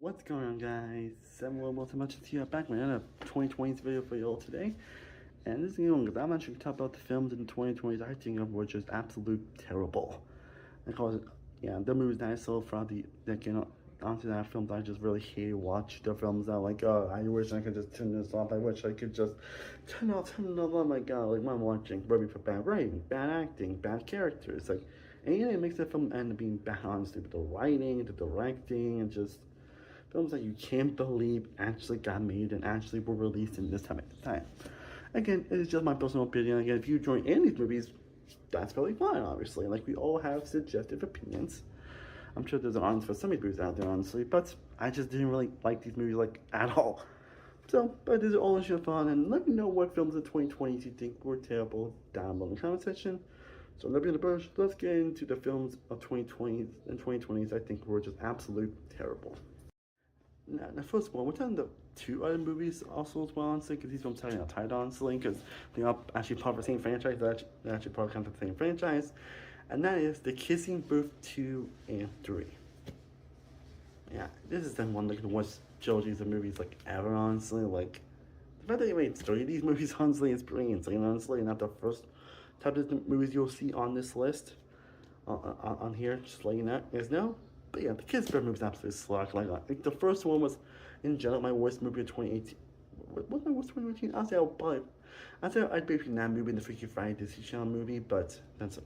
What's going on, guys? Samuel Multimuch here, back with another 2020s video for you all today. And this is because I'm actually talk about the films in the 2020s I think of were just absolute terrible. Because, yeah, the movies that I saw throughout the decade, honestly, that films I just really hate watch. The films that I'm like, oh, I wish I could just turn this off. I wish I could just turn it off. Oh my god, like when I'm watching Ruby for bad writing, bad acting, bad characters. Like, anything that makes the film end up being bad, honestly, with the writing, the directing, and just films that you can't believe actually got made and actually were released in this time at the time. Again, it is just my personal opinion. Again, if you join any of these movies, that's totally fine, obviously. Like, we all have subjective opinions. I'm sure there's an audience for some of these movies out there, honestly, but I just didn't really like these movies, like, at all. So, but these are all in your fun, and let me know what films in 2020s you think were terrible down below in the comment section. So, let me in the bush, let's get into the films of 2020s and 2020s I think were just absolute terrible. Now, first of all, we're talking the two other movies also as well, honestly, because these films are tied honestly, because they're all actually part of the same franchise. They're actually part of the same franchise, and that is The Kissing Booth 2 and 3. Yeah, this is then one of the worst trilogies of movies like ever, honestly. Like, the fact that they made three of these movies, honestly, is pretty insane, honestly. Not the first type of movies you'll see on this list, on here, just letting you know, guys know. But yeah, the Kids Bear movie is absolutely slack. Like the first one was, in general, my worst movie of 2018. What was my worst 2018? I'd say I'd be between that movie and the Freaky Friday Disney Channel movie, but that's it.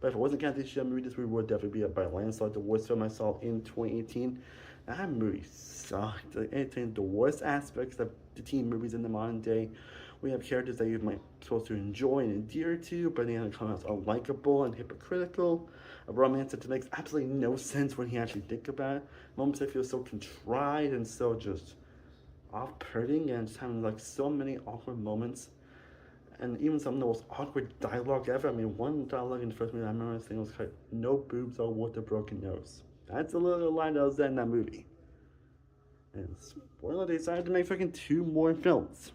But if it wasn't counting Disney Channel movie, this movie would definitely be by a landslide the worst film I saw in 2018. That movie sucked. Like, it contained the worst aspects of the teen movies in the modern day. We have characters that you might be supposed to enjoy and adhere to, but then it comes out unlikable and hypocritical. A romance that makes absolutely no sense when you actually think about it. Moments that feel so contrived and so just off-putting, and just having like so many awkward moments. And even some of the most awkward dialogue ever. I mean, one dialogue in the first movie I remember saying was like, "No boobs are worth a broken nose." That's a little line that was in that movie. And spoiler, they decided to make fucking two more films.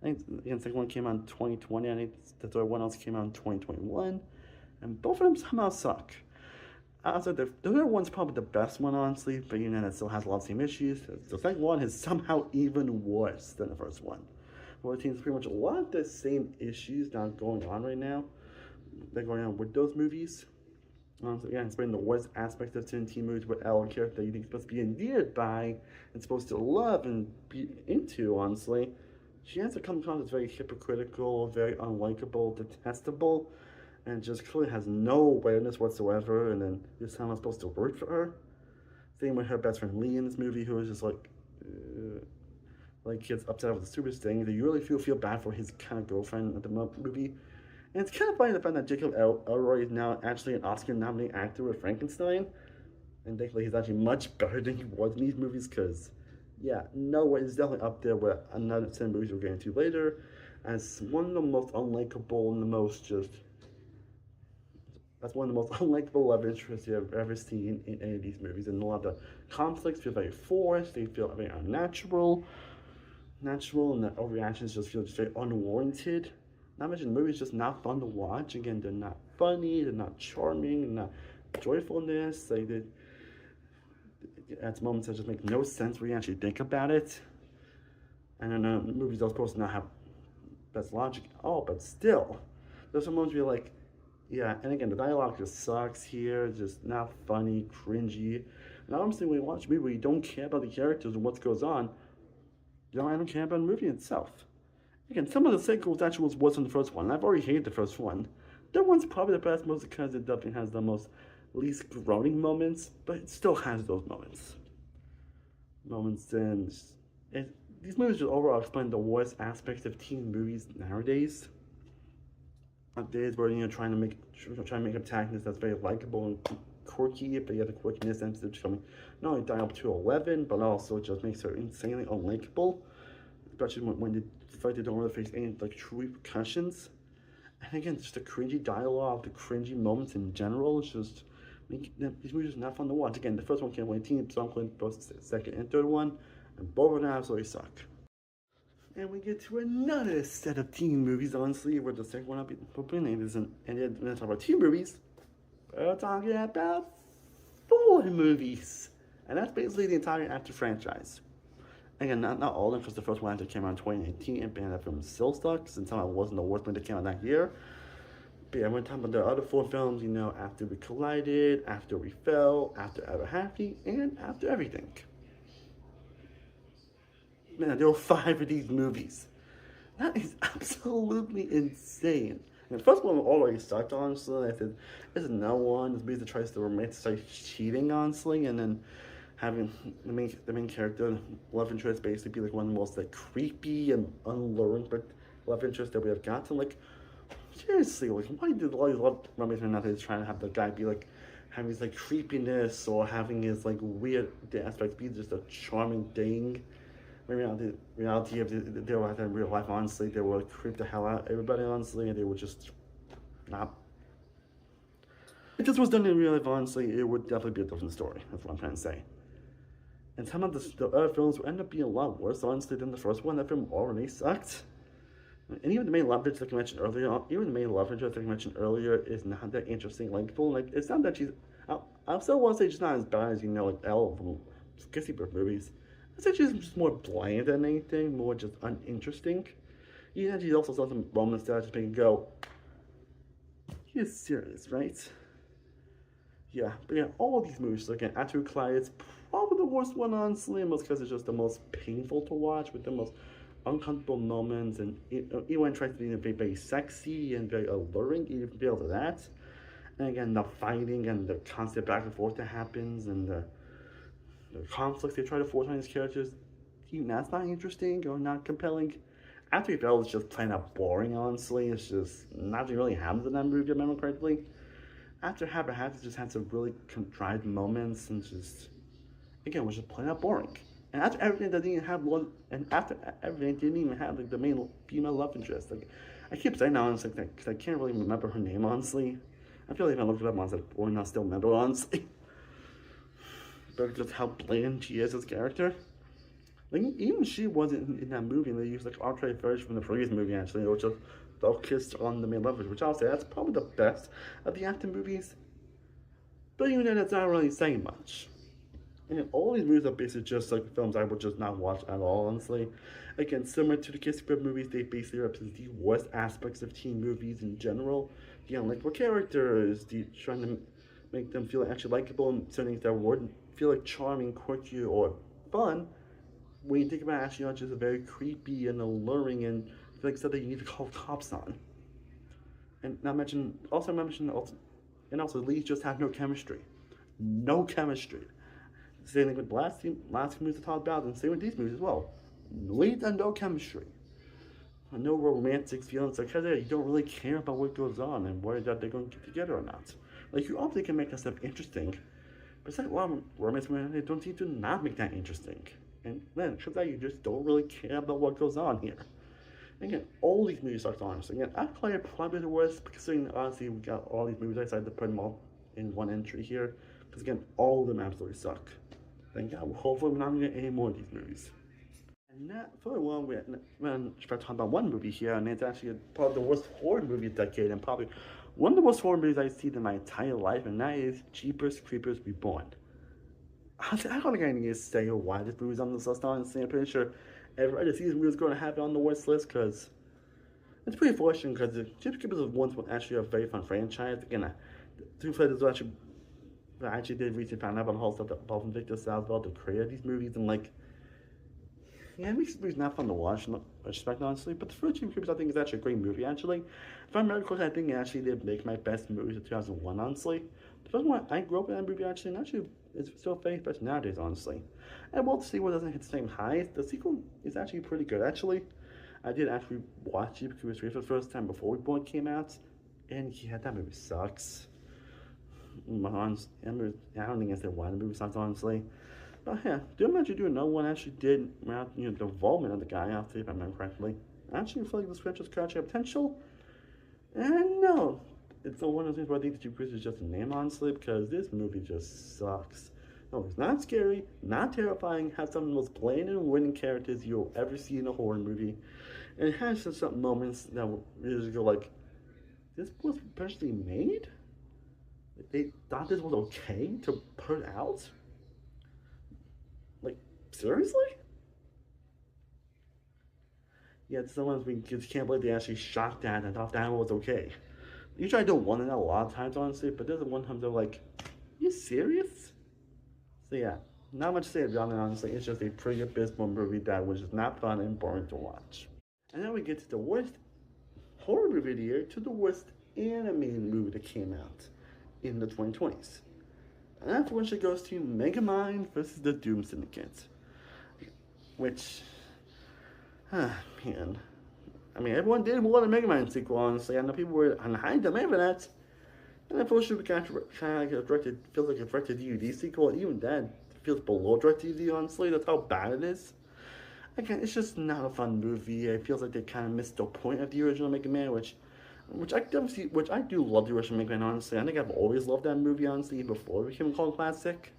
I think the second one came out in 2020. I think the third one else came out in 2021. And both of them somehow suck. Also, the third one's probably the best one, honestly, but you know, it still has a lot of the same issues. The second one is somehow even worse than the first one. Well, it seems pretty much a lot of the same issues now going on right now. They're going on with those movies. Honestly, yeah, it's been the worst aspect of teen movies with Elle, a character that you think is supposed to be endeared by and supposed to love and be into, honestly. She has to come across as very hypocritical, very unlikable, detestable, and just clearly has no awareness whatsoever. And then this time I'm supposed to root for her. Same with her best friend Lee in this movie, who is just like gets upset over the stupidest thing. You really feel bad for his kind of girlfriend at the movie. And it's kind of funny the fact that Jacob Elroy is now actually an Oscar-nominated actor with Frankenstein, and thankfully he's actually much better than he was in these movies. Because, yeah, no way, he's definitely up there with another 10 movies we're getting to later, as one of the most unlikable and the most just. That's one of the most unlikable love interests you've ever seen in any of these movies. And a lot of the conflicts feel very forced, they feel very unnatural, and the overreactions just feel very unwarranted. Not mention the movie's just not fun to watch. Again, they're not funny, they're not charming, they're not joyfulness. At moments that just make no sense when you actually think about it. And then the movies are supposed to not have best logic at all, but still, there's some moments where you're like, yeah, and again, the dialogue just sucks here, just not funny, cringy. And honestly, when you watch a movie where you don't care about the characters and what goes on, you don't even care about the movie itself. Again, some of the sequels actually was worse than the first one. I've already hated the first one. That one's probably the best, mostly because it definitely has the most least groaning moments, but it still has those moments. And these movies just overall explain the worst aspects of teen movies nowadays. Days where trying to make a protagonist that's very likable and quirky, but yet the quirkiness ends up becoming not only dialed up to 11, but also just makes her insanely unlikable, especially when they don't really face any like true repercussions. And again, just the cringy dialogue, the cringy moments in general, it's just these movies are not fun to watch. Again, the first one came out in 2018, so I'm going both the second and third one, and both of them absolutely suck. And we get to another set of teen movies, honestly, where the second one I'll be putting in isn't. And then when I talk about teen movies, we're talking about 4 movies. And that's basically the entire After franchise. Again, not all of them, because the first one actually came out in 2019, and that film still sucks, and somehow it wasn't the worst one that came out that year. But yeah, we're talking about the other four films, After We Collided, After We Fell, After Ever Happy, and After Everything. Man, there were 5 of these movies. That is absolutely insane. And the first one already sucked, honestly. I said, this is no one. This movie tries to romanticize cheating, honestly, and then having the main character, love interest, basically be like one of the most like creepy and unlearned but love interest that we have gotten. Like, seriously, like, why did all these love romantic nothing trying to have the guy be like having his like creepiness or having his like weird aspects be just a charming thing? The reality of they were in real life, honestly, they would creep the hell out of everybody, honestly, and they would just not. If this was done in real life, honestly, it would definitely be a different story. That's what I'm trying to say. And some of the other films would end up being a lot worse, honestly, than the first one. That film already sucked. And even the main love interest, like I mentioned earlier, is not that interesting, likable. Like, it's not that she's. I still want to say she's not as bad as, like Elle from Kissy Bird movies. I'd say she's just more bland than anything, more just uninteresting. Yeah, she also saw some moments that just make you go, you're serious, right? Yeah, but yeah, all of these movies, again, After We Collide, it's probably the worst one, honestly, most because it's just the most painful to watch, with the most uncomfortable moments, and even when it tries to be very, very sexy and very alluring, even fails at that. And again, the fighting and the constant back and forth that happens, and the conflicts they try to force on these characters, even that's not interesting or not compelling. After We Fell is just plain out boring, honestly. It's just nothing really happens in that movie, if I remember correctly. After Ever Happy just had some really contrived moments, and just, again, was just plain out boring. And After Everything didn't even have one, and After Everything didn't even have like the main female love interest. Like, I keep saying that, honestly, because I can't really remember her name, honestly. I feel like if I looked it up, honestly, or not still remember, honestly. But just how bland she is as a character. Like, even she wasn't in that movie, and they used like alternate version from the previous movie, actually, which was focused on the main love, which I'll say that's probably the best of the After movies. But even then, that's not really saying much. And all these movies are basically just like films I would just not watch at all, honestly. Again, similar to the Kissy Bird movies, they basically represent the worst aspects of teen movies in general. The unlikable characters, trying to make them feel actually likable, and certain things that wouldn't feel like charming, quirky, or fun. When you think about it, actually, just very creepy and alluring, and like stuff that you need to call cops on. And not mention, and also leads just have no chemistry. No chemistry. Same thing with the last few movies I talked about, and same with these movies as well. Leads and no chemistry. No romantic feelings, like you don't really care about what goes on and whether they're going to get together or not. Like, you obviously can make that stuff interesting, but it's like a lot of romance movies, they don't seem to not make that interesting. And then, because that you just don't really care about what goes on here. And again, all these movies suck, honestly. Again, I play probably the worst, considering honestly we got all these movies. I decided to put them all in one entry here, because again, all of them absolutely suck. And yeah, hopefully we're not gonna get any more of these movies. And that, for one, we're talking about one movie here, and it's actually probably the worst horror movie of the decade, and probably one of the most horror movies I've seen in my entire life, and that is Jeepers Creepers Reborn. I don't think I need to say why this movie's on this list, honestly. I'm pretty sure everybody that sees this movie is going to have it on the worst list, because it's pretty fortunate, because Jeepers Creepers was once actually a very fun franchise. Again, to be fair, I actually did recently find out about the whole stuff about from Victor Salzberg, the creator of these movies, and like, yeah, it makes the movies not fun to watch, in respect, honestly. But the first Jeepers Creepers, I think, is actually a great movie, actually. If I remember correctly, I think it actually did make my best movies of 2001, honestly. The first one, I grew up in that movie, actually, and actually, it's still very best nowadays, honestly. And we'll see what doesn't hit the same highs. The sequel is actually pretty good, actually. I did actually watch Jeepers Creepers 3 for the first time before Reborn came out, and yeah, that movie sucks. I don't think I said why the movie sucks, honestly. But yeah, didn't actually do another one. Actually did the involvement of the guy, after, if I remember correctly. I actually feel like this franchise could actually have potential. And no, it's not one of those things where I think that Jeepers is just a name, honestly, because this movie just sucks. No, it's not scary, not terrifying, has some of the most bland and winning characters you'll ever see in a horror movie. And it has some moments that really go like, this was professionally made? They thought this was okay to put out? seriously? Yeah, sometimes we just can't believe they actually shot that and thought that was okay. Usually I don't want it a lot of times, honestly, but there's one time they're like, you serious? So yeah, not much to say about it, honestly. It's just a pretty abysmal movie that was just not fun and boring to watch. And then we get to the worst horror movie of the year to the worst animated movie that came out in the 2020s. And that unfortunately goes to Megamind versus the Doom Syndicate. Which, man. I mean, everyone did want a Megamind sequel, honestly. I know people were on high demand for that. And unfortunately, we kind of like a directed, feels like a directed DVD sequel. Even that feels below directed DVD, honestly. That's how bad it is. Again, it's just not a fun movie. It feels like they kind of missed the point of the original Mega Man, which I do love the original Mega Man, honestly. I think I've always loved that movie, honestly, even before it became a cult classic.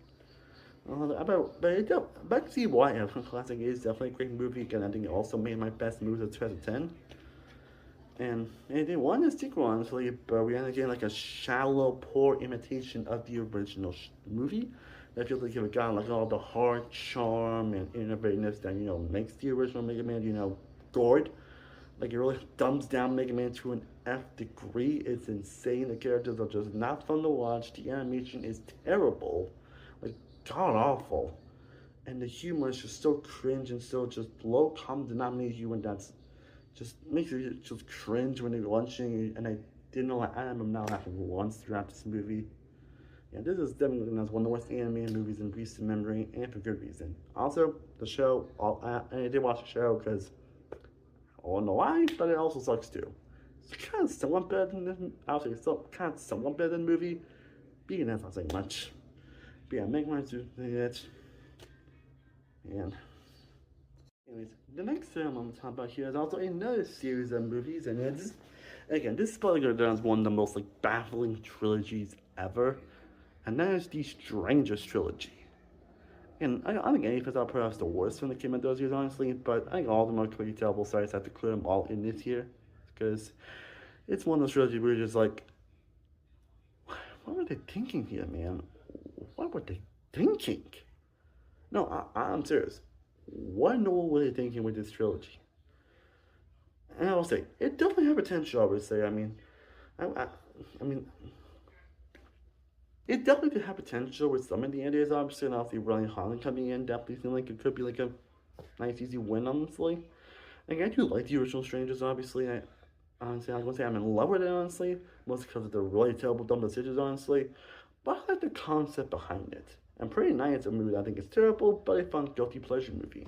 But I can see why a classic is definitely a great movie. Again, I think it also made my best movies of 2010. And they wanted a sequel, honestly, but we ended up getting like a shallow, poor imitation of the original movie. That feels like it got like all the heart, charm, and innovativeness that makes the original Mega Man gourd. Like it really dumbs down Mega Man to an F degree. It's insane. The characters are just not fun to watch. The animation is terrible, like god awful, and the humor is just so cringe and so just low common denominator humor that's just makes you just cringe when you're watching. And I didn't know I am now laughing once throughout this movie. Yeah, this is definitely one of the worst animated movies in recent memory, and for good reason. Also, the show, I did watch the show because I don't know why, but it also sucks too. It's kind of somewhat better than this. I'll say so, kind of somewhat better than the movie. Being that's not saying much. But yeah, make my do that. And anyways, the next film I'm gonna talk about here is also another series of movies, and this is probably gonna go down as one of the most like baffling trilogies ever, and that is the Strangers trilogy. And I think any of us are perhaps the worst when it came out those years, honestly, but I think all of them are pretty terrible, so I just have to clear them all in this year, because it's one of those trilogies where you're just like, what were they thinking here, man? What were they thinking? No, I'm serious. What in the world were they thinking with this trilogy? And I will say, it definitely had potential, I would say. I mean, I mean, it definitely did have potential with some of the ideas, obviously, and obviously Ryan Holland coming in definitely seemed like it could be like a nice, easy win, honestly. Like, I do like the original Strangers, obviously. Honestly, I was gonna say I'm in love with it, honestly, mostly because of the really terrible, dumb decisions, honestly. But I like the concept behind it. And Pretty Nice, a movie that I think is terrible, but a fun, guilty pleasure movie.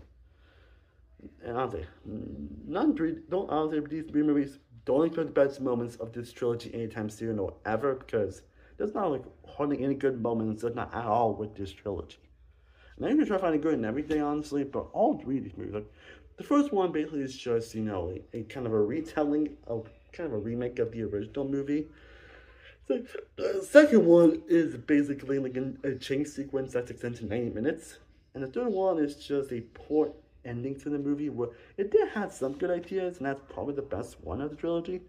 And honestly, these three movies don't include the best moments of this trilogy anytime soon or ever, because there's not like hardly any good moments, if not at all, with this trilogy. And I even try to find it good in everything, honestly, but all three of these movies, like, the first one basically is just, a kind of a retelling of, kind of a remake of the original movie. So, the second one is basically like a chase sequence that's extended to 90 minutes. And the third one is just a poor ending to the movie where it did have some good ideas, and that's probably the best one of the trilogy.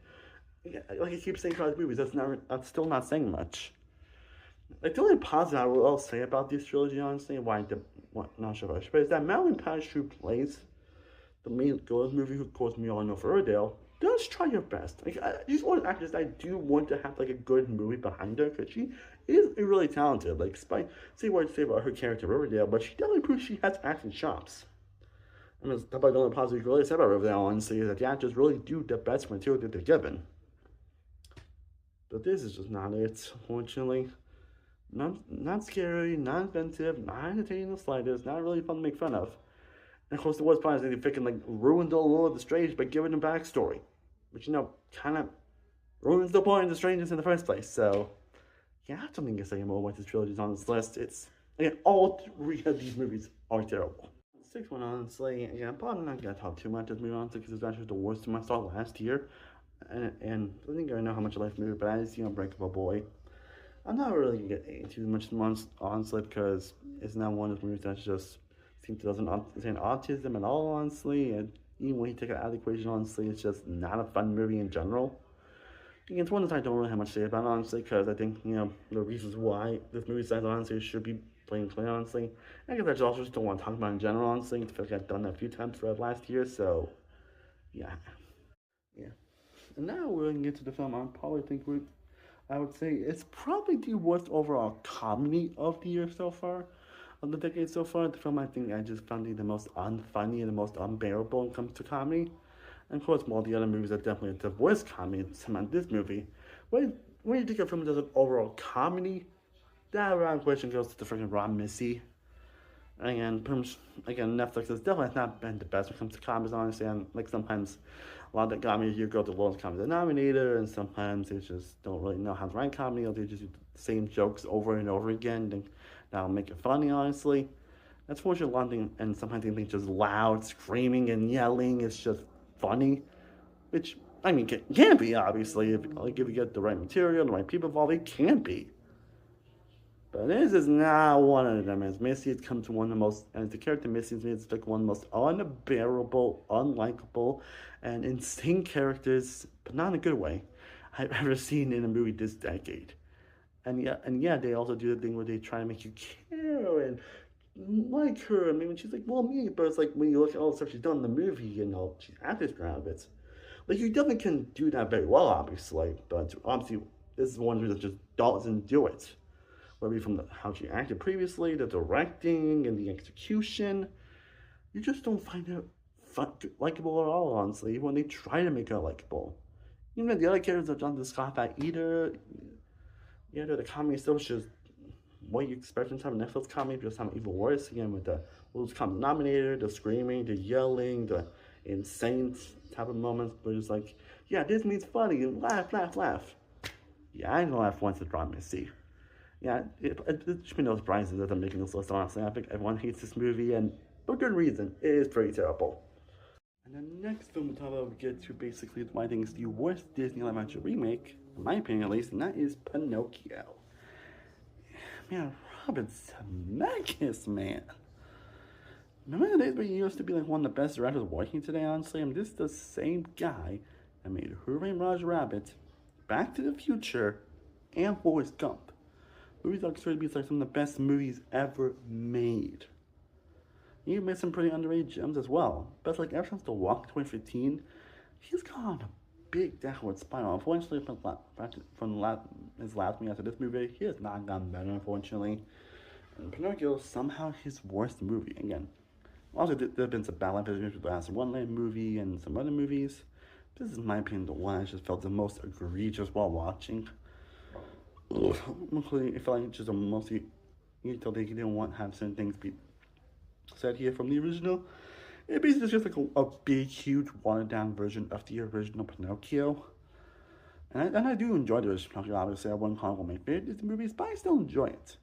Like I keep saying about the movies, that's still not saying much. Like the only positive I will say about this trilogy, honestly, not sure if I should, but is that Madeline Page, who plays the main girl of the movie, who of course we all know for Riverdale, just try your best. Like these are actors I do want to have like a good movie behind her, because she is really talented. Like, say what you say about her character Riverdale, but she definitely proves she has acting chops. I mean, that's about the only positive you can really say about Riverdale, honestly, is that the actors really do the best material that they're given. But this is just not it, unfortunately. Not scary, not inventive, not entertaining the slightest, not really fun to make fun of. And of course, the worst part is that they freaking like ruined the lore of the Strange by giving them backstory, which kind of ruins the point of the Strangers in the first place. So, yeah, I have something to say more about this trilogy on this list. It's again, all three of these movies are terrible. The sixth one, honestly, again, I'm probably not gonna talk too much as movie honestly, because it's actually the worst one I saw last year. And I think I know how much I like the movie, but I just Unbreakable Boy. I'm not really gonna get into too much honestly, because it's not one of the movies that just seems to doesn't understand autism at all, honestly. And even when you take it out of the equation, honestly, it's just not a fun movie in general. Again, it's one that I don't really have much to say about, honestly, because I think the reasons why this movie says honestly should be plain clear, honestly. I guess I also just don't want to talk about in general, honestly. I feel like I've done that a few times throughout last year, so yeah. Yeah. And now we're going to get to the film I would say it's probably the worst overall comedy of the year so far, of the decade so far. The film I think I just found the most unfunny and the most unbearable when it comes to comedy. And of course, all the other movies are definitely the worst comedy. Some this movie. When you think of a film that does an overall comedy, that round question goes to the freaking Ron Missy. Again, again, Netflix has definitely not been the best when it comes to comedies, honestly. And like sometimes, a lot of the comedies you go to the lowest common denominator, and sometimes they just don't really know how to write comedy, or they just do the same jokes over and over again. And that'll make it funny, honestly. That's fortunately a lot of things, and sometimes they think just loud screaming and yelling is just funny, which I mean can be obviously if you get the right material, the right people involved, it can be. But this is not one of them. As Missy has come to one of the most, as the character Missy is like one of the most unbearable, unlikable, and insane characters, but not in a good way, I've ever seen in a movie this decade. And yeah, they also do the thing where they try to make you care and like her. I mean, when she's like, well, me, but it's like when you look at all the stuff she's done in the movie, she's acted around it. Like, you definitely can do that very well, obviously, but obviously, this is one that just doesn't do it. Whether from how she acted previously, the directing, and the execution, you just don't find her likable at all, honestly, even when they try to make her likable. Even the other characters have done the Scott that either the comedy still just what you expect from time Netflix comedy, just something even worse again with the lowest common denominator, the screaming, the yelling, the insane type of moments where it's like, yeah, this means funny, and laugh, laugh, laugh. Yeah, I didn't laugh once at Drama See. Yeah, it should be no surprise that I'm making this list, honestly. I think everyone hates this movie, and for good reason. It is pretty terrible. And the next film we'll talk about, we get to basically what I think is the worst Disney live action remake, in my opinion at least, and that is Pinocchio. Man, Robert Zemeckis, man. Remember the days where he used to be like one of the best directors working today, honestly? I mean, this is the same guy that made Who Framed Roger Rabbit, Back to the Future, and Forrest Gump. Movies are considered to be like some of the best movies ever made. He made some pretty underrated gems as well. But like ever since The Walk 2015, he's gone on a big downward spiral. Unfortunately, from his last movie after this movie, he has not gotten better, unfortunately. And Pinocchio is somehow his worst movie. Again, also there have been some bad episodes with the last Wonderland movie and some other movies. This is, in my opinion, the one I just felt the most egregious while watching. Mostly, I feel like it's just a mostly, they didn't want to have certain things be said here from the original. It basically is just like a big, huge, watered down version of the original Pinocchio. And I do enjoy the original Pinocchio, obviously. I wouldn't call it one of my favorite Disney movies, but I still enjoy it.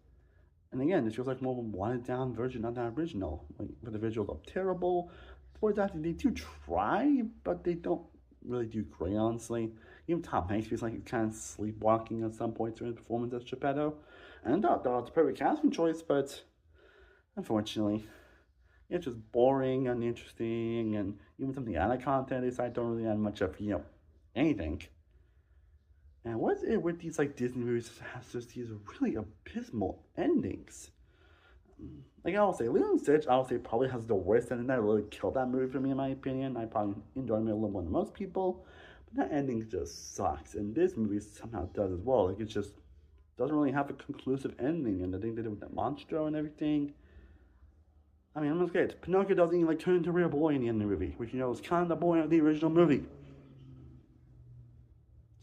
And again, it feels like more of a watered down version of that original. Like, the visuals are terrible. The voice acting, they do try, but they don't really do great, honestly. Even Tom Hanks feels like he's kind of sleepwalking at some point during his performance as Geppetto. And I thought it's a perfect casting choice, but unfortunately, it's just boring, uninteresting, and even some of the other content is I don't really have much of, anything. And what's it with these like Disney movies that has just these really abysmal endings? Like I'll say, Lilo and Stitch, I'll say probably has the worst ending that really killed that movie for me, in my opinion. I probably enjoyed it a little more than most people, but that ending just sucks. And this movie somehow does as well. Like it just doesn't really have a conclusive ending, and the thing they did with that monstro and everything. I mean, I'm just kidding. Pinocchio doesn't even like turn into a real boy in the end of the movie, which is kind of the point of the original movie.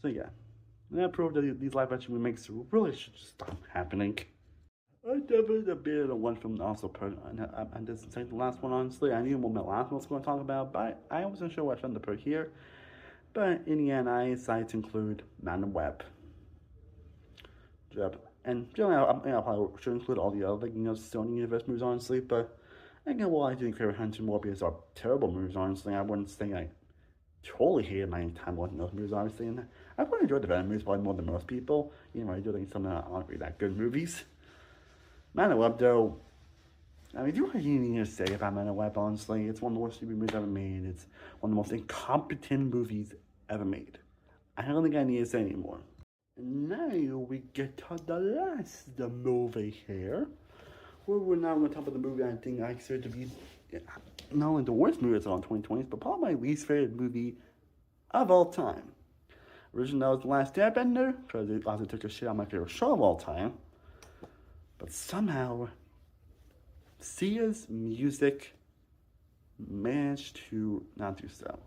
So yeah, and that proved that these live action remakes really should just stop happening. I definitely a bit of one from also and this is like the last one, honestly. I knew what my last one was going to talk about, but I wasn't sure what I found to put here. But in the end, I decided to include Madame Web. And generally, I probably should include all the other, Sony Universe movies, honestly. But again, while I do think Fairy Hunter and Morbius are terrible movies, honestly, I wouldn't say I totally hated my time watching those movies, obviously. And I probably enjoyed the Venom movies probably more than most people. I do think some of them aren't really that good movies. Man of Web, though, I mean, do you have anything to say about Man of Web, honestly? It's one of the worst movies ever made. It's one of the most incompetent movies ever made. I don't think I need to say anymore. And now we get to the last movie here, we're now going to talk about the movie I think I consider to be not only the worst movie that's on 2020s, but probably my least favorite movie of all time. Originally, that was The Last Airbender, because it also took a shit on my favorite show of all time. But somehow, Sia's music managed to not do so.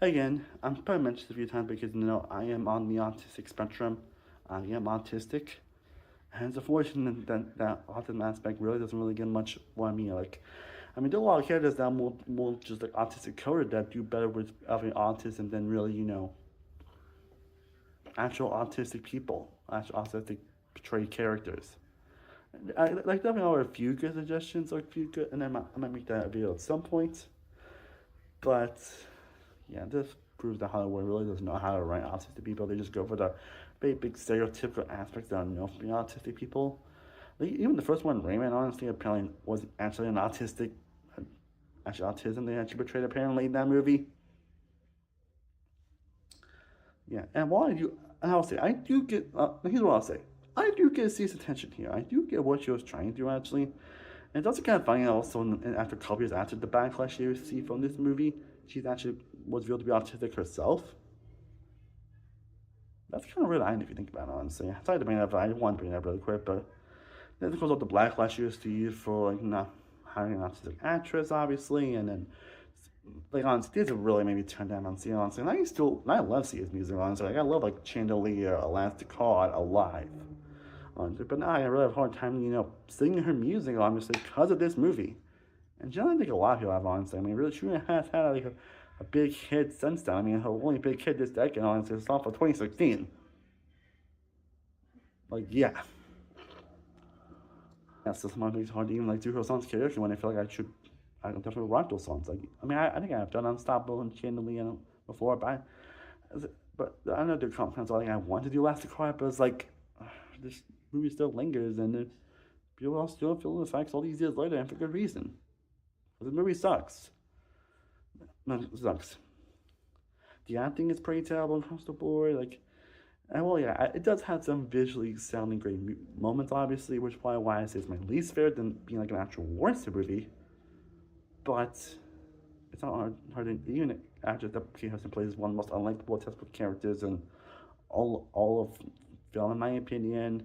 Again, I've probably mentioned this a few times because I am on the autistic spectrum. I am autistic. And it's unfortunate that autism aspect really doesn't really get much for me. There are a lot of characters that are more just like autistic coded that do better with having autism than really, actual autistic people, actual autistic portrayed characters. Definitely have a few good suggestions or a few good, and I might make that video at some point. But yeah, this proves that Hollywood really doesn't know how to write autistic people. They just go for the very big stereotypical aspects that are known for being autistic people. Even the first one, Rayman, honestly, apparently was actually an autistic, actually autism they actually portrayed apparently in that movie. Yeah, and I'll say, I do get, here's what I'll say. I do get C's attention here. I do get what she was trying to do, actually. And it's also kind of funny also, after a couple years after the backlash she received from this movie, she's actually was revealed to be autistic herself. That's kind of weird if you think about it, honestly. Sorry to bring that up, I want to bring that up really quick, but then of course all the backlash she received for not hiring an autistic actress, obviously, and then honestly, these have really made me turn down on Sia, honestly. And I love Sia's music, honestly. I love Chandelier, Elastic Heart, Alive, honestly. But now I really have a hard time, singing her music, honestly, because of this movie. And generally, I think a lot of people have, honestly. Really, she has had a big hit since then. Her only big hit this decade, honestly, is off of 2016. Yeah. That's just sometimes it's hard to even do her songs karaoke when I feel like I definitely rock those songs. I think I've done Unstoppable and Chandelier before, but I know they're confident. I want to do Elastic Heart, but it's this movie still lingers, and people are still feeling the effects all these years later, and for good reason. The movie sucks. No, it sucks. The acting is pretty terrible across the board. It does have some visually sounding great moments, obviously, which is probably why I say it's my least favorite than being an actual worst movie. But it's not hard to, even after the Kate Hudson plays one of the most unlikable textbook characters in all of film, in my opinion.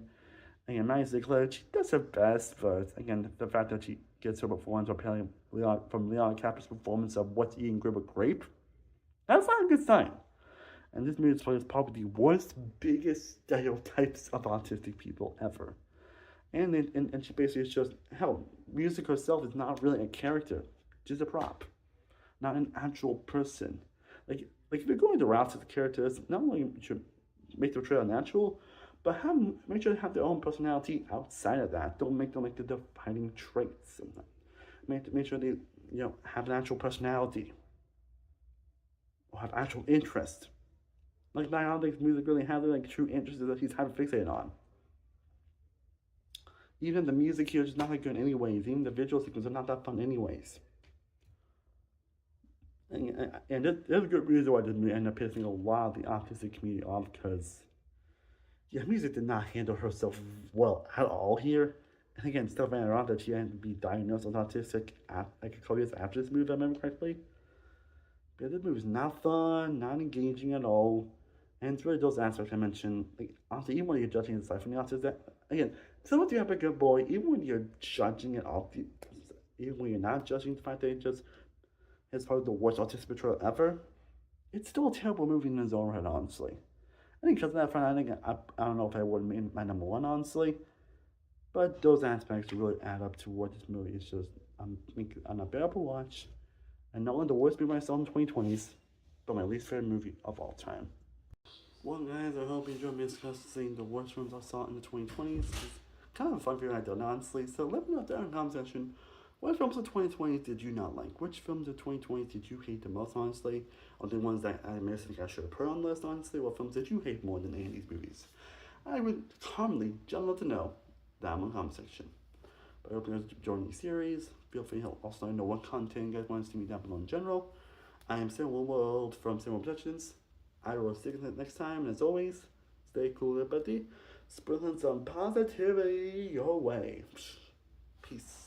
Again, Maddie Ziegler, she does her best, but again, the fact that she gets her performance from Leonardo DiCaprio's performance of What's Eating Good with Grape, that's not a good sign. And this movie displays probably the worst, biggest stereotypes of autistic people ever. And she basically shows, hell, music herself is not really a character, just a prop, not an actual person. If you're going the route of the characters, not only should make the portrayal natural, but make sure they have their own personality outside of that. Don't make them the defining traits. Make sure they have an actual personality or have actual interest. I don't think music really has true interests that he's fixated on. Even the music here is not that good anyways. Even the visual sequences are not that fun anyways. And there's a good reason why this movie ended up pissing a lot of the autistic community off, because music did not handle herself well at all here. And again, stuff ran around that she had to be diagnosed as autistic a couple years after this movie, if I remember correctly. But this movie is not fun, not engaging at all. And it's really those aspects I mentioned. Honestly, even when you're judging the side from the autism, again, someone you have a good boy, even when you're judging it off, even when you're not judging the fact that it just is probably the worst autistic portrayal ever, it's still a terrible movie in its own right, honestly. I think because of that front, I don't know if I would have made my number one, honestly. But those aspects really add up to what this movie is just an unbearable watch. And not only the worst movie I saw in the 2020s, but my least favorite movie of all time. Well, guys, I hope you enjoyed me discussing the worst films I saw in the 2020s. It's kind of a fun video I did, honestly. So let me know down in the comment section, what films of 2020 did you not like? Which films of 2020 did you hate the most, honestly? Or the ones that I think I should have put on the list, honestly? What films did you hate more than any of these movies? I would commonly love to know down in the comment section. But I hope you guys enjoyed the series. Feel free to also know what content you guys want to see me down below in general. I am Cinema World from Cinema Productions. I will see you next time, and as always, stay cool, everybody. Sprinkling some positivity your way. Peace.